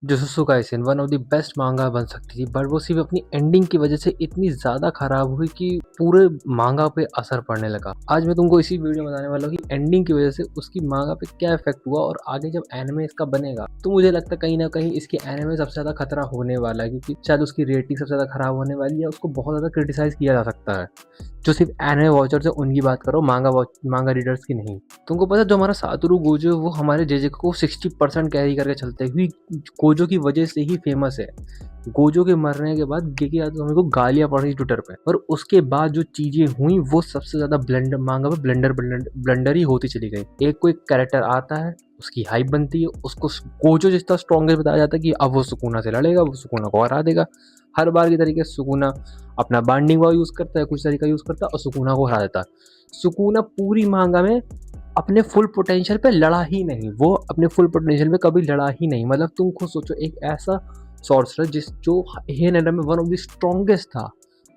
Jujutsu Kaisen one of the best मांगा बन सकती थी, बट वो सिर्फ अपनी एंडिंग की वजह से इतनी ज़्यादा खराब हुई कि पूरे मांगा पे असर पड़ने लगा। आज मैं तुमको इसी वीडियो में बताने वाला हूँ कि एंडिंग की वजह से उसकी मांगा पे क्या इफेक्ट हुआ और आगे जब एनिमे इसका बनेगा तो मुझे लगता है कहीं ना कहीं इसके एनिमे सबसे ज़्यादा खतरा होने वाला है, क्योंकि शायद उसकी रेटिंग सबसे ज़्यादा खराब होने वाली है, उसको बहुत ज़्यादा क्रिटिसाइज किया जा सकता है। जो सिर्फ एनिमे वॉचर्स है उनकी बात करो, मांगा रीडर्स की नहीं। तुमको पता है जो हमारा सातोरु गोजो है वो हमारे जेजे को 60% कैरी करके चलते हैं, क्योंकि गोजो की वजह से ही फेमस है। गोजो के मरने के बाद गेकी आतोमी को गालियां पड़ रही ट्विटर पे, पर उसके बाद जो चीजें हुई वो सबसे ज्यादा ब्लेंडर मांगा में ब्लेंडर ही होती चली गई। एक कोई कैरेक्टर आता है, उसकी हाइप बनती है, उसको गोजो जितना स्ट्रॉन्गेस्ट बताया जाता है कि अब वो सुकुना से लड़ेगा, वो सुकुना को हरा देगा। हर बार की तरीके से सुकुना अपना बाइंडिंग वाव यूज करता है, कुछ तरीका यूज करता है और सुकुना को हरा देता है। सुकुना पूरी मांगा में अपने फुल पोटेंशियल पे लड़ा ही नहीं, वो अपने फुल पोटेंशियल पे कभी लड़ा ही नहीं। मतलब तुम खुद सोचो, एक ऐसा सॉर्सरर जो हेन में वन ऑफ द स्ट्रॉन्गेस्ट था,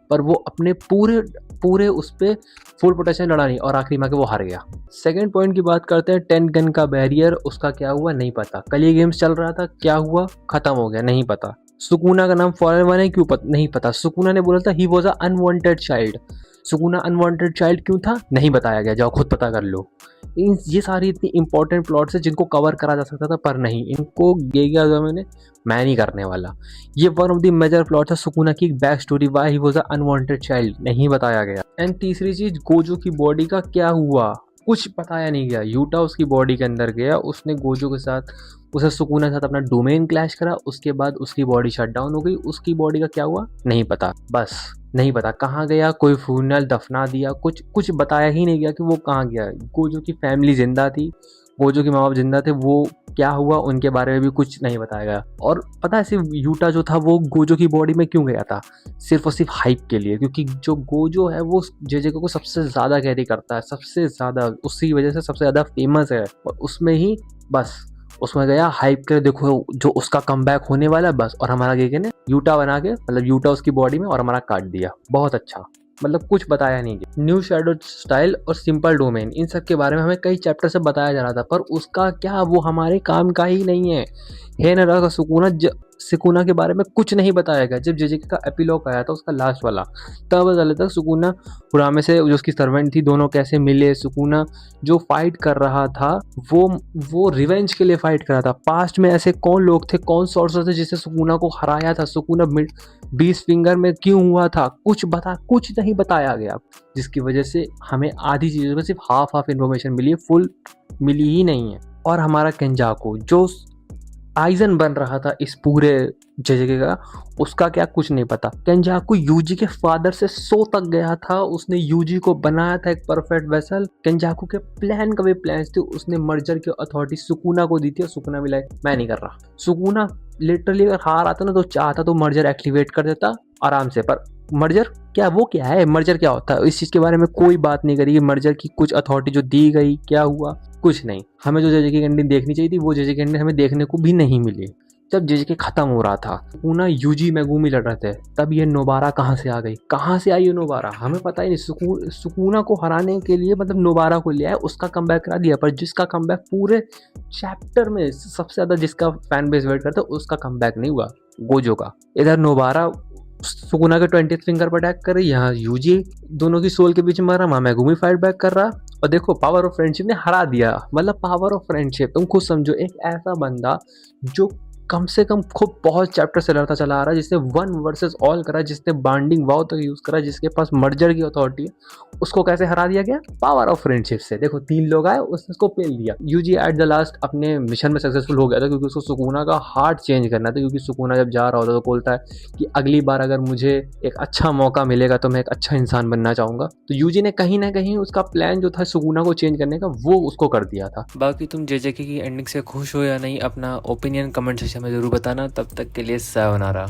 पर वो अपने पूरे पूरे उस पे फुल पोटेंशियल लड़ा नहीं और आखिरी में वो हार गया। सेकंड पॉइंट की बात करते हैं, 10 गन का बैरियर, उसका क्या हुआ नहीं पता। कल ये गेम्स चल रहा था, क्या हुआ, खत्म हो गया, नहीं पता। सुकुना का नाम फॉरन वन है, क्यों नहीं पता। सुकुना ने बोला था he was a unwanted child, Sukuna unwanted child क्यों था नहीं बताया गया, जाओ खुद पता कर लो। ये सारी इतनी इंपॉर्टेंट प्लॉट्स है जिनको कवर करा जा सकता था, पर नहीं, इनको गेकी आतोमी ने मैं नहीं करने वाला। ये one of the major plot है सुकुना की back story, why he was a unwanted child, नहीं बताया गया। एंड तीसरी चीज, गोजो की बॉडी का क्या हुआ कुछ बताया नहीं गया। यूटा उसकी बॉडी के अंदर गया, उसने गोजो के साथ, उसे सुकुना के साथ अपना डोमेन क्लैश करा, उसके बाद उसकी बॉडी शट डाउन हो गई। उसकी बॉडी का क्या हुआ नहीं पता, बस नहीं पता कहाँ गया, कोई फ्यूनरल दफना दिया, कुछ बताया ही नहीं गया कि वो कहाँ गया। गोजो की फैमिली जिंदा थी, गोजो के माँ बाप जिंदा थे, वो क्या हुआ उनके बारे में भी कुछ नहीं बताया गया। और पता है सिर्फ यूटा जो था वो गोजो की बॉडी में क्यों गया था, सिर्फ और सिर्फ हाइप के लिए, क्योंकि जो गोजो है वो जेजे को सबसे ज़्यादा कैरी करता है, सबसे ज़्यादा, उसी वजह से सबसे ज़्यादा फेमस है। और उसमें ही बस उसमें गया हाइप कर, देखो जो उसका कमबैक होने वाला है बस, और हमारा गेके ने यूटा बना के, मतलब यूटा उसकी बॉडी में और हमारा काट दिया, बहुत अच्छा। मतलब कुछ बताया नहीं गया। न्यू शैडो स्टाइल और सिंपल डोमेन, इन सब के बारे में हमें कई चैप्टर से बताया जा रहा था, पर उसका क्या, वो हमारे काम का ही नहीं है। हेनरा का सुकुना के बारे में कुछ नहीं बताया गया। जब जेजेके का एपिलॉग आया था उसका लास्ट वाला, तब पता चला था सुकुना हुरामे से जो उसकी सर्वेंट थी, दोनों कैसे मिले। सुकुना जो फाइट कर रहा था वो रिवेंज के लिए फाइट कर रहा था। पास्ट में ऐसे कौन लोग थे, कौन सॉर्सर थे जिससे सुकुना को हराया था, सुकुना 20 फिंगर में क्यों हुआ था, कुछ नहीं बताया गया, जिसकी वजह से हमें आधी चीज़ों में सिर्फ हाफ इन्फॉर्मेशन मिली है, फुल मिली ही नहीं है। और हमारा केंजाको जो आइजन बन रहा था इस पूरे जेजेके का, उसका क्या कुछ नहीं पता। केंजाकू यूजी के फादर से 100 तक गया था, उसने यूजी को बनाया था एक परफेक्ट वेसल। केंजाकू के प्लान का भी प्लान थे, उसने मर्जर की अथॉरिटी सुकुना को दी थी और सुकुना भी लाइक मैं नहीं कर रहा। सुकुना लिटरली अगर हार आता ना तो चाहता तो मर्जर एक्टिवेट कर देता आराम से, पर मर्जर क्या है, मर्जर क्या होता है, इस चीज़ के बारे में कोई बात नहीं करी। मर्जर की कुछ अथॉरिटी जो दी गई, क्या हुआ कुछ नहीं। हमें जो जेजेके की एंडिंग देखनी चाहिए थी वो जेजेके की एंडिंग हमें देखने को भी नहीं मिली। जब जेजेके खत्म हो रहा था, सुकुना यूजी मेगुमी लड़ रहे थे, तब ये नोबारा कहाँ से आ गई, कहाँ से आई ये नोबारा हमें पता ही नहीं। सुकुना को हराने के लिए मतलब नोबारा को लिया है, उसका कमबैक करा दिया, पर जिसका कमबैक पूरे चैप्टर में सबसे ज़्यादा जिसका फैन बेस वेट करता है उसका कमबैक नहीं हुआ, गोजो का। इधर नोबारा सुकुना के 20th फिंगर पर अटैक कर रही, यहाँ यूजी दोनों की सोल के बीच में मारा, वहाँ मेगुमी फाइट बैक कर रहा, और देखो पावर ऑफ फ्रेंडशिप ने हरा दिया। मतलब पावर ऑफ फ्रेंडशिप, तुम खुद समझो, एक ऐसा बंदा जो कम से कम खूब बहुत चैप्टर से लड़ता चला आ रहा है, जिसने 1 वर्सेस ऑल करा, जिसने बाइंडिंग वाव तक यूज करा, जिसके पास मर्जर की अथॉरिटी है, उसको कैसे हरा दिया गया, पावर ऑफ फ्रेंडशिप से। देखो 3 लोग आए, उसने उसको पेल दिया। यूजी एट द लास्ट अपने मिशन में सक्सेसफुल हो गया था, क्योंकि उसको सुकुना का हार्ट चेंज करना था, क्योंकि सुकुना जब जा रहा होता तो बोलता है कि अगली बार अगर मुझे एक अच्छा मौका मिलेगा तो मैं एक अच्छा इंसान बनना चाहूंगा। तो यूजी ने कहीं ना कहीं उसका प्लान जो था सुकुना को चेंज करने का, वो उसको कर दिया था। बाकी तुम जेजेके की एंडिंग से खुश हो या नहीं, अपना ओपिनियन कमेंट सेक्शन में जरूर बताना। तब तक के लिए सायोनारा।